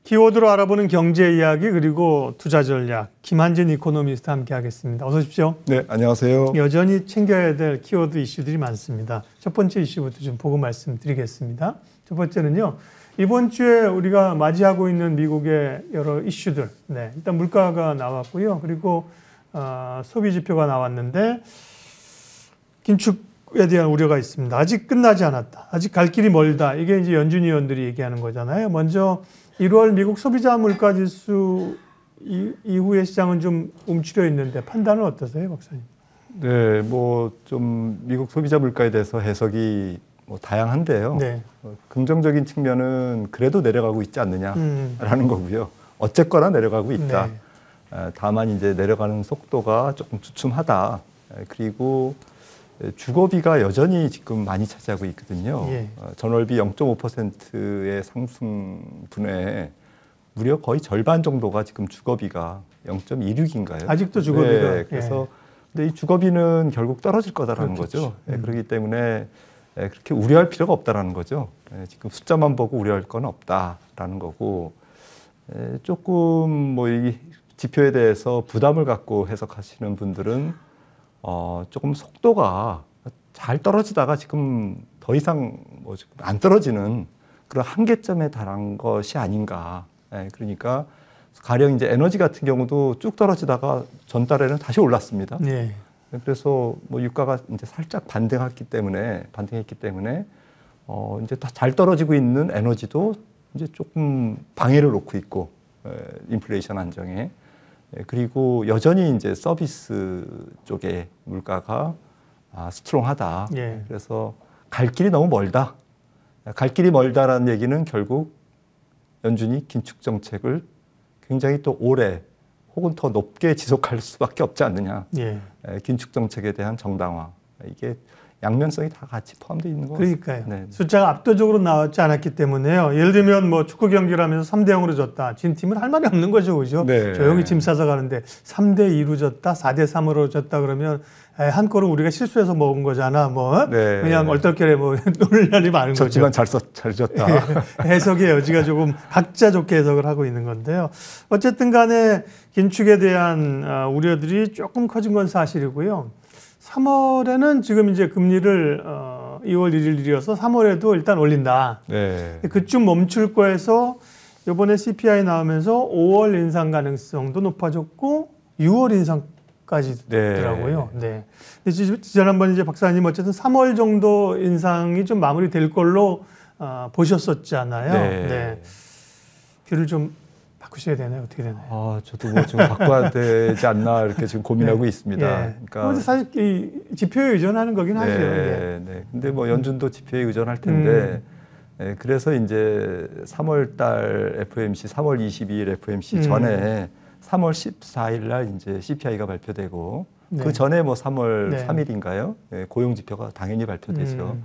키워드로 알아보는 경제 이야기 그리고 투자 전략 김한진 이코노미스트 함께 하겠습니다. 어서 오십시오. 네, 안녕하세요. 여전히 챙겨야 될 키워드 이슈들이 많습니다. 첫 번째 이슈부터 좀 보고 말씀드리겠습니다. 첫 번째는요. 이번 주에 우리가 맞이하고 있는 미국의 여러 이슈들. 네, 일단 물가가 나왔고요. 그리고 소비 지표가 나왔는데 긴축에 대한 우려가 있습니다. 아직 끝나지 않았다. 아직 갈 길이 멀다. 이게 이제 연준 위원들이 얘기하는 거잖아요. 먼저 1월 미국 소비자 물가 지수 이후의 시장은 좀 움츠려 있는데 판단은 어떠세요, 박사님? 네, 뭐 좀 미국 소비자 물가에 대해서 해석이 뭐 다양한데요. 네. 긍정적인 측면은 그래도 내려가고 있지 않느냐라는 거고요. 어쨌거나 내려가고 있다. 네. 다만 이제 내려가는 속도가 조금 주춤하다. 그리고 주거비가 여전히 지금 많이 차지하고 있거든요. 예. 전월비 0.5%의 상승 분에 무려 거의 절반 정도가 지금 주거비가 0.26인가요? 아직도 주거비가. 네, 그래서 근데 이 주거비는 결국 떨어질 거다라는 그렇겠죠. 거죠. 그렇기 때문에 그렇게 우려할 필요가 없다라는 거죠. 지금 숫자만 보고 우려할 건 없다라는 거고 조금 뭐 이 지표에 대해서 부담을 갖고 해석하시는 분들은 조금 속도가 잘 떨어지다가 지금 더 이상 뭐 안 떨어지는 그런 한계점에 달한 것이 아닌가. 그러니까 가령 이제 에너지 같은 경우도 쭉 떨어지다가 전달에는 다시 올랐습니다. 네. 그래서 뭐 유가가 이제 살짝 반등했기 때문에 이제 다 잘 떨어지고 있는 에너지도 이제 조금 방해를 놓고 있고 인플레이션 안정에. 그리고 여전히 이제 서비스 쪽의 물가가 스트롱하다. 예. 그래서 갈 길이 너무 멀다. 갈 길이 멀다라는 얘기는 결국 연준이 긴축 정책을 굉장히 또 오래 혹은 더 높게 지속할 수밖에 없지 않느냐. 예. 긴축 정책에 대한 정당화. 이게 양면성이 다 같이 포함되어 있는 것 같습니다. 그러니까요. 네. 숫자가 압도적으로 나왔지 않았기 때문에요. 예를 들면 뭐 축구 경기를 하면서 3대0으로 졌다. 진 팀은 할 말이 없는 거죠. 그죠? 네. 조용히 짐 싸서 가는데 3대2로 졌다. 4대3으로 졌다 그러면 한 골은 우리가 실수해서 먹은 거잖아. 뭐 네. 그냥 얼떨결에 뭐 놀 날이 많은 거죠. 졌지만 잘 졌다. 해석의 여지가 조금 각자 좋게 해석을 하고 있는 건데요. 어쨌든 간에 긴축에 대한 우려들이 조금 커진 건 사실이고요. 3월에는 지금 이제 금리를 2월 1일 일이어서 3월에도 일단 올린다. 네. 그쯤 멈출 거에서 이번에 CPI 나오면서 5월 인상 가능성도 높아졌고 6월 인상까지 되더라고요. 네. 근데 지난번 이제 박사님 어쨌든 3월 정도 인상이 좀 마무리될 걸로 보셨었잖아요. 네. 뷰를 좀 바꾸셔야 되나요? 어떻게 되나요? 저도 뭐 지금 바꿔야 되지 않나 이렇게 지금 고민하고 네. 있습니다. 예. 그러니까 사실 이 지표에 의존하는 거긴 하죠. 네, 네. 근데 뭐 연준도 지표에 의존할 텐데, 그래서 이제 3월 22일 FOMC 전에 3월 14일 날 이제 CPI가 발표되고, 네. 그 전에 뭐 3월 네. 3일인가요? 고용 지표가 당연히 발표되죠.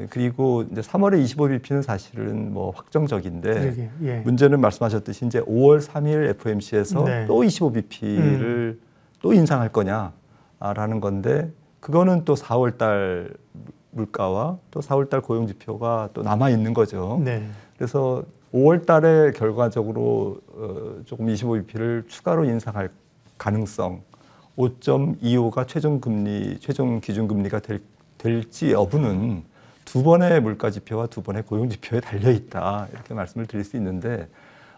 그리고 이제 3월에 25bp는 사실은 뭐 확정적인데, 예. 문제는 말씀하셨듯이 이제 5월 3일 FOMC에서 네. 또 25bp를 또 인상할 거냐라는 건데, 그거는 또 4월 달 물가와 또 4월 달 고용 지표가 또 남아 있는 거죠. 네. 그래서 5월 달에 결과적으로 조금 25bp를 추가로 인상할 가능성, 5.25가 최종 기준금리가 될지 여부는 두 번의 물가 지표와 두 번의 고용 지표에 달려 있다. 이렇게 말씀을 드릴 수 있는데,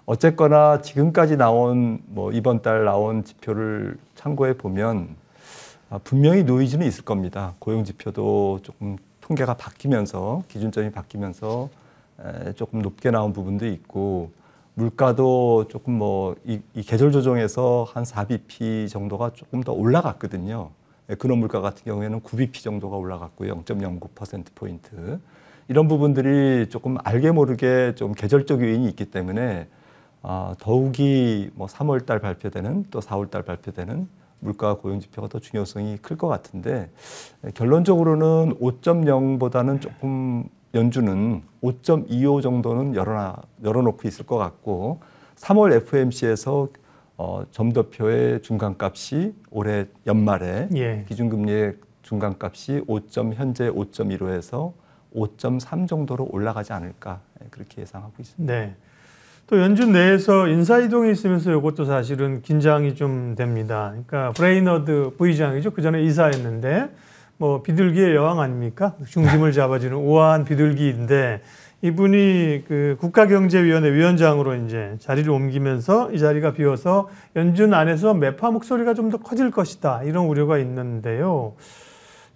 어쨌거나 지금까지 나온 뭐 이번 달 나온 지표를 참고해 보면 분명히 노이즈는 있을 겁니다. 고용 지표도 조금 통계가 바뀌면서 기준점이 바뀌면서 조금 높게 나온 부분도 있고, 물가도 조금 뭐 이 계절 조정에서 한 4bp 정도가 조금 더 올라갔거든요. 근원 물가 같은 경우에는 9bp 정도가 올라갔고요. 0.09%포인트. 이런 부분들이 조금 알게 모르게 좀 계절적 요인이 있기 때문에 더욱이 뭐 3월 달 발표되는 또 4월 달 발표되는 물가 고용 지표가 더 중요성이 클 것 같은데, 결론적으로는 5.0보다는 조금 연준은 5.25 정도는 열어놓고 있을 것 같고, 3월 FOMC에서 점도표의 중간값이 올해 연말에 기준금리의 중간값이 현재 5.15에서 5.3 정도로 올라가지 않을까 그렇게 예상하고 있습니다. 네. 또 연준 내에서 인사 이동이 있으면서 이것도 사실은 긴장이 좀 됩니다. 그러니까 브레이너드 부의장이죠. 그 전에 이사였는데 뭐 비둘기의 여왕 아닙니까? 중심을 잡아주는 우아한 비둘기인데 이분이 그 국가경제위원회 위원장으로 이제 자리를 옮기면서 이 자리가 비어서 연준 안에서 매파 목소리가 좀 더 커질 것이다 이런 우려가 있는데요.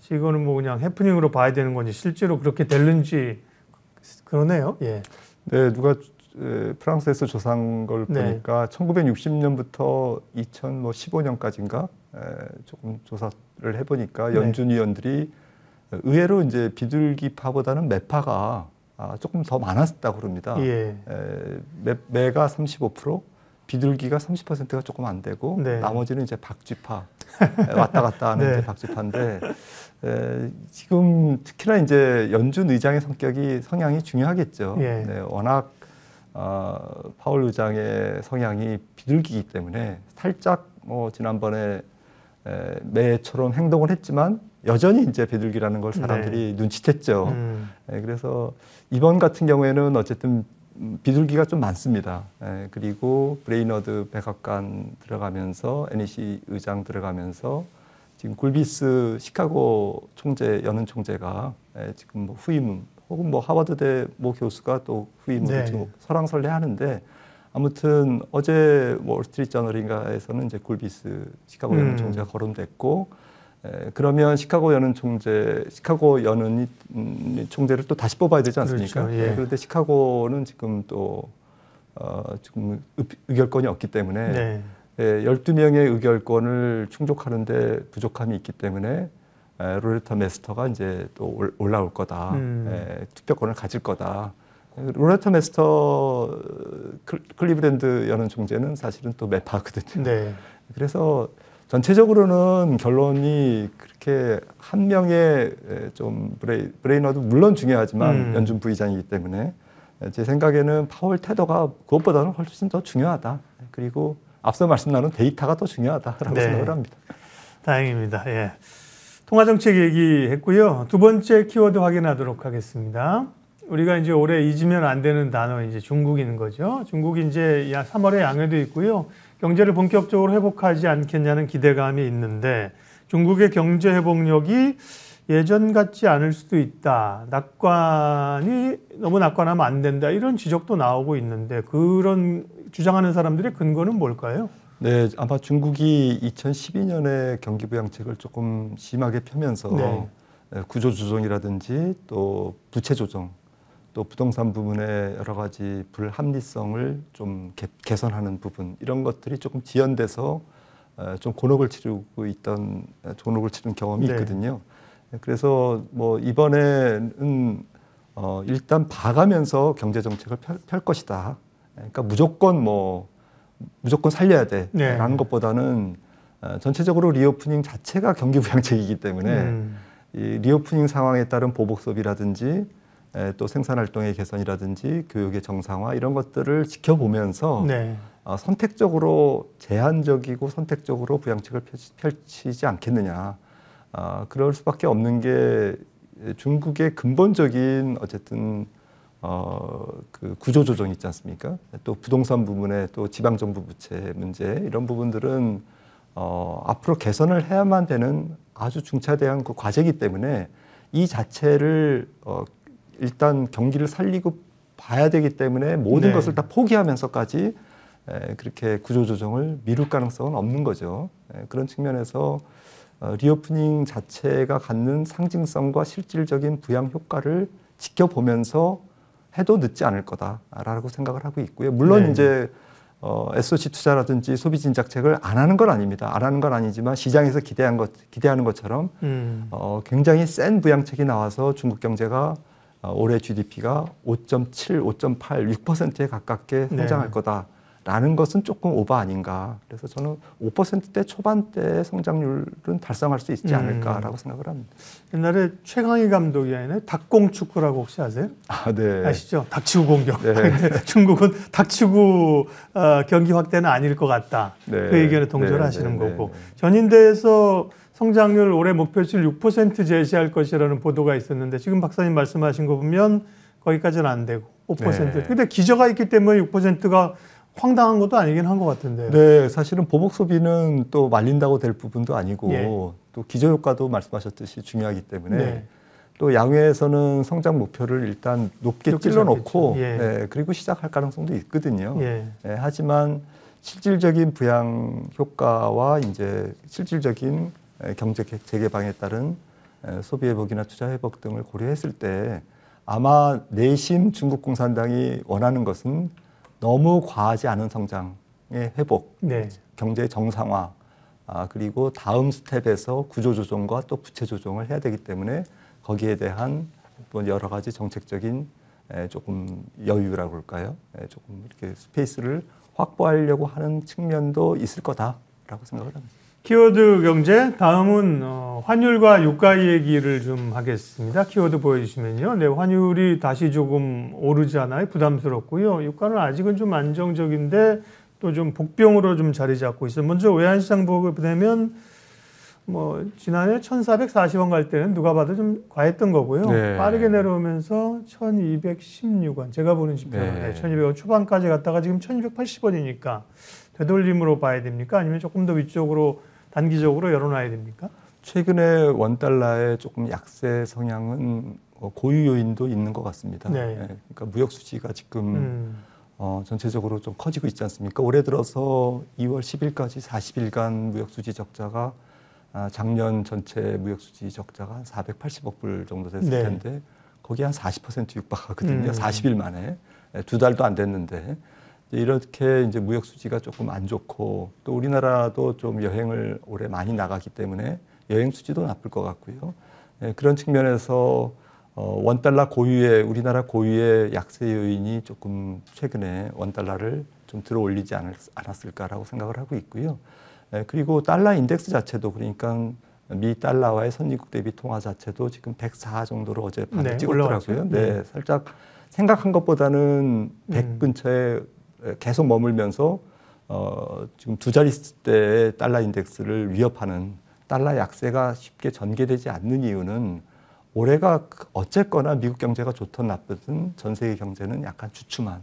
이거는 뭐 그냥 해프닝으로 봐야 되는 건지 실제로 그렇게 될는지 그러네요. 예. 네, 누가 프랑스에서 조사한 걸 네. 보니까 1960년부터 2015년까지인가 조금 조사를 해보니까 연준 위원들이 의외로 이제 비둘기파보다는 매파가 조금 더 많았다고 그럽니다. 예. 매가 35%, 비둘기가 30%가 조금 안 되고 네. 나머지는 이제 박쥐파 왔다 갔다 하는 네. 이제 박쥐파인데 지금 특히나 이제 연준 의장의 성향이 중요하겠죠. 예. 네, 워낙 파월 의장의 성향이 비둘기이기 때문에 살짝 뭐 지난번에 매처럼 행동을 했지만 여전히 이제 비둘기라는 걸 사람들이 눈치챘죠. 그래서 이번 같은 경우에는 어쨌든 비둘기가 좀 많습니다. 그리고 브레이너드 백악관 들어가면서 NEC 의장 들어가면서 지금 굴비스 시카고 연은 총재가 지금 뭐 후임 혹은 뭐 하버드대 모 교수가 또 후임으로 네. 지금 설왕설래하는데 아무튼 어제 월스트리트저널인가에서는 이제 굴비스 시카고 연은 총재가 거론됐고 그러면 시카고 연은 총재를 또 다시 뽑아야 되지 않습니까? 그렇죠. 예. 그런데 시카고는 지금 또 지금 의결권이 없기 때문에 네. 12명의 의결권을 충족하는데 부족함이 있기 때문에 로레타 메스터가 이제 또 올라올 거다. 투표권을 가질 거다. 로레타 메스터 클리브랜드 연은 총재는 사실은 또 매파거든요. 네. 그래서 전체적으로는 결론이 그렇게 한 명의 좀 브레이너도 물론 중요하지만 연준 부의장이기 때문에 제 생각에는 파월 태도가 그것보다는 훨씬 더 중요하다. 그리고 앞서 말씀 나눈 데이터가 더 중요하다라고 네. 생각을 합니다. 다행입니다. 예. 통화정책 얘기했고요. 두 번째 키워드 확인하도록 하겠습니다. 우리가 이제 올해 잊으면 안 되는 단어 이제 중국인 거죠. 중국이 이제 3월에 양회도 있고요. 경제를 본격적으로 회복하지 않겠냐는 기대감이 있는데 중국의 경제 회복력이 예전 같지 않을 수도 있다. 너무 낙관하면 안 된다. 이런 지적도 나오고 있는데 그런 주장하는 사람들의 근거는 뭘까요? 네, 아마 중국이 2012년에 경기 부양책을 조금 심하게 펴면서 네. 구조 조정이라든지 또 부채 조정, 또 부동산 부분의 여러 가지 불합리성을 좀 개선하는 부분 이런 것들이 조금 지연돼서 좀 곤혹을 치른 경험이 네. 있거든요. 그래서 뭐 이번에는 일단 봐가면서 경제 정책을 펼 것이다. 그러니까 무조건 살려야 돼라는 네. 것보다는 전체적으로 리오프닝 자체가 경기 부양책이기 때문에 이 리오프닝 상황에 따른 보복 소비라든지 또 생산활동의 개선이라든지 교육의 정상화 이런 것들을 지켜보면서 네. 선택적으로 제한적이고 선택적으로 부양책을 펼치지 않겠느냐. 그럴 수밖에 없는 게 중국의 근본적인 어쨌든 그 구조 조정이 있지 않습니까? 또 부동산 부분에 또 지방정부 부채 문제 이런 부분들은 앞으로 개선을 해야만 되는 아주 중차대한 그 과제이기 때문에 이 자체를 일단 경기를 살리고 봐야 되기 때문에 모든 네. 것을 다 포기하면서까지 그렇게 구조 조정을 미룰 가능성은 없는 거죠. 그런 측면에서 리오프닝 자체가 갖는 상징성과 실질적인 부양 효과를 지켜보면서 해도 늦지 않을 거다라고 생각을 하고 있고요. 물론 네. 이제 SOC 투자라든지 소비 진작책을 안 하는 건 아닙니다. 안 하는 건 아니지만 시장에서 기대하는 것처럼 굉장히 센 부양책이 나와서 중국 경제가 올해 GDP가 5.7, 5.8, 6%에 가깝게 성장할 네. 거다라는 것은 조금 오버 아닌가. 그래서 저는 5%대 초반대 성장률은 달성할 수 있지 않을까라고 생각을 합니다. 옛날에 최강희 감독이 아니라 닭공축구라고 혹시 아세요? 네. 아시죠? 닥치고 공격. 네. 근데 중국은 닥치고 경기 확대는 아닐 것 같다. 네. 그 의견에 동조를 네. 하시는 네. 거고. 전인대에서 성장률 올해 목표치를 6% 제시할 것이라는 보도가 있었는데 지금 박사님 말씀하신 거 보면 거기까지는 안 되고 5%. 네. 근데 기저가 있기 때문에 6%가 황당한 것도 아니긴 한 것 같은데요. 네, 사실은 보복 소비는 또 말린다고 될 부분도 아니고 예. 또 기저 효과도 말씀하셨듯이 중요하기 때문에 네. 또 양회에서는 성장 목표를 일단 높게 찔러놓고 예. 네, 그리고 시작할 가능성도 있거든요. 예. 네, 하지만 실질적인 부양 효과와 이제 실질적인 경제 재개방에 따른 소비 회복이나 투자 회복 등을 고려했을 때 아마 내심 중국 공산당이 원하는 것은 너무 과하지 않은 성장의 회복, 네. 경제 정상화, 그리고 다음 스텝에서 구조 조정과 또 부채 조정을 해야 되기 때문에 거기에 대한 여러 가지 정책적인 조금 여유라고 할까요? 조금 이렇게 스페이스를 확보하려고 하는 측면도 있을 거다라고 생각을 합니다. 키워드 경제, 다음은 환율과 유가 얘기를 좀 하겠습니다. 키워드 보여주시면요. 네, 환율이 다시 조금 오르잖아요. 부담스럽고요. 유가는 아직은 좀 안정적인데 또 좀 복병으로 좀 자리 잡고 있어요. 먼저 외환시장 보게 되면 뭐 지난해 1,440원 갈 때는 누가 봐도 좀 과했던 거고요. 네. 빠르게 내려오면서 1,216원. 제가 보는 지표는 네. 1,200원 초반까지 갔다가 지금 1,280원이니까 되돌림으로 봐야 됩니까? 아니면 조금 더 위쪽으로 단기적으로 열어놔야 됩니까? 최근에 원달러의 조금 약세 성향은 고유 요인도 있는 것 같습니다. 네. 그러니까 무역 수지가 지금 전체적으로 좀 커지고 있지 않습니까? 올해 들어서 2월 10일까지 40일간 무역 수지 적자가 작년 전체 무역 수지 적자가 한 480억 불 정도 됐을 네. 텐데 거기 한 40% 육박하거든요. 40일 만에 두 달도 안 됐는데. 이렇게 이제 무역 수지가 조금 안 좋고 또 우리나라도 좀 여행을 올해 많이 나가기 때문에 여행 수지도 나쁠 것 같고요. 그런 측면에서 원달러 고유의 우리나라 고유의 약세 요인이 조금 최근에 원달러를 좀 들어 올리지 않았을까라고 생각을 하고 있고요. 그리고 달러 인덱스 자체도 그러니까 미 달러와의 선진국 대비 통화 자체도 지금 104 정도로 어제 밤에 찍었더라고요. 네, 살짝 생각한 것보다는 100 근처에 계속 머물면서 지금 두 자릿수대의 달러 인덱스를 위협하는 달러 약세가 쉽게 전개되지 않는 이유는 올해가 어쨌거나 미국 경제가 좋든 나쁘든 전 세계 경제는 약간 주춤한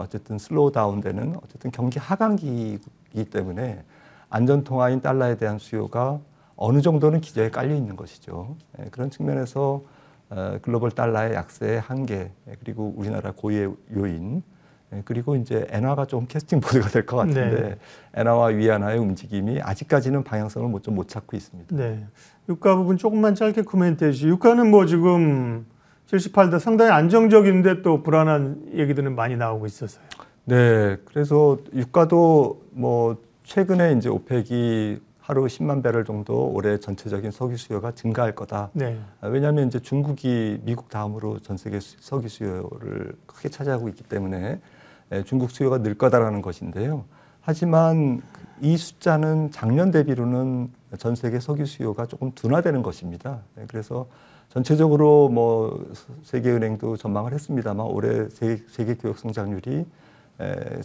어쨌든 슬로우 다운되는 어쨌든 경기 하강기이기 때문에 안전통화인 달러에 대한 수요가 어느 정도는 기저에 깔려 있는 것이죠. 그런 측면에서 글로벌 달러의 약세의 한계 그리고 우리나라 고유의 요인 그리고 이제 엔화가 좀 캐스팅 보드가 될 것 같은데 네. 엔화와 위안화의 움직임이 아직까지는 방향성을 못 찾고 있습니다. 네. 유가 부분 조금만 짧게 코멘트해 주시죠. 유가는 뭐 지금 78대 상당히 안정적인데 또 불안한 얘기들은 많이 나오고 있어서요. 네. 그래서 유가도 뭐 최근에 이제 오펙이 하루 10만 배럴 정도 올해 전체적인 석유 수요가 증가할 거다. 네. 왜냐하면 이제 중국이 미국 다음으로 전 세계 석유 수요를 크게 차지하고 있기 때문에 중국 수요가 늘 거다라는 것인데요. 하지만 이 숫자는 작년 대비로는 전 세계 석유 수요가 조금 둔화되는 것입니다. 그래서 전체적으로 뭐 세계은행도 전망을 했습니다만 올해 세계 교역 성장률이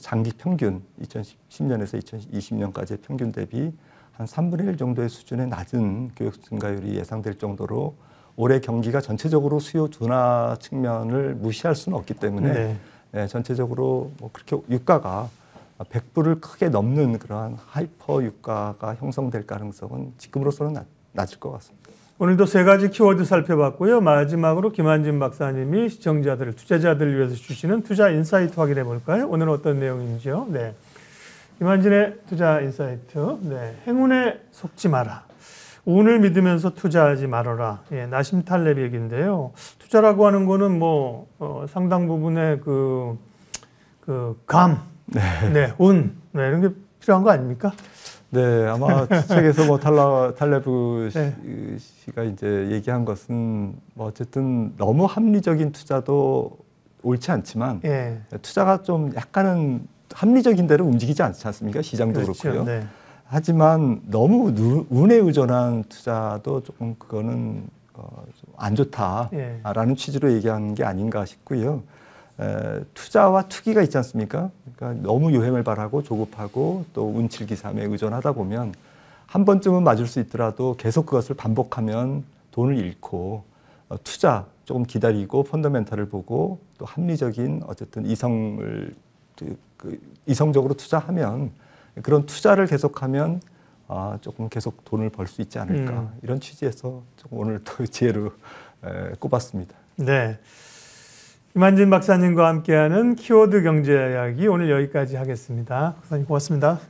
장기 평균 2010년에서 2020년까지의 평균 대비 한 3분의 1 정도의 수준의 낮은 교역 증가율이 예상될 정도로 올해 경기가 전체적으로 수요 둔화 측면을 무시할 수는 없기 때문에 전체적으로 뭐 그렇게 유가가 100불을 크게 넘는 그러한 하이퍼 유가가 형성될 가능성은 지금으로서는 낮을 것 같습니다. 오늘도 세 가지 키워드 살펴봤고요. 마지막으로 김한진 박사님이 시청자들, 투자자들을 위해서 주시는 투자 인사이트 확인해 볼까요? 오늘은 어떤 내용인지요? 네. 김한진의 투자 인사이트. 네. 행운에 속지 마라. 운을 믿으면서 투자하지 말아라. 예, 나심 탈렙 얘기인데요. 투자라고 하는 거는 뭐 상당 부분의 네, 운, 네, 이런 게 필요한 거 아닙니까? 네, 아마 책에서 뭐 탈레브 씨가 이제 얘기한 것은 뭐 어쨌든 너무 합리적인 투자도 옳지 않지만 투자가 좀 약간은 합리적인 대로 움직이지 않지 않습니까? 시장도 그렇죠. 그렇고요. 네. 하지만 너무 운에 의존한 투자도 조금 그거는 좀 안 좋다라는 취지로 얘기하는 게 아닌가 싶고요. 투자와 투기가 있지 않습니까? 그러니까 너무 요행을 바라고 조급하고 또 운칠기삼에 의존하다 보면 한 번쯤은 맞을 수 있더라도 계속 그것을 반복하면 돈을 잃고 투자, 조금 기다리고 펀더멘탈을 보고 또 합리적인 어쨌든 이성적으로 투자하면 그런 투자를 계속하면 조금 계속 돈을 벌 수 있지 않을까 이런 취지에서 조금 오늘 또 지혜로 꼽았습니다. 네. 김한진 박사님과 함께하는 키워드 경제 이야기 오늘 여기까지 하겠습니다. 박사님 고맙습니다.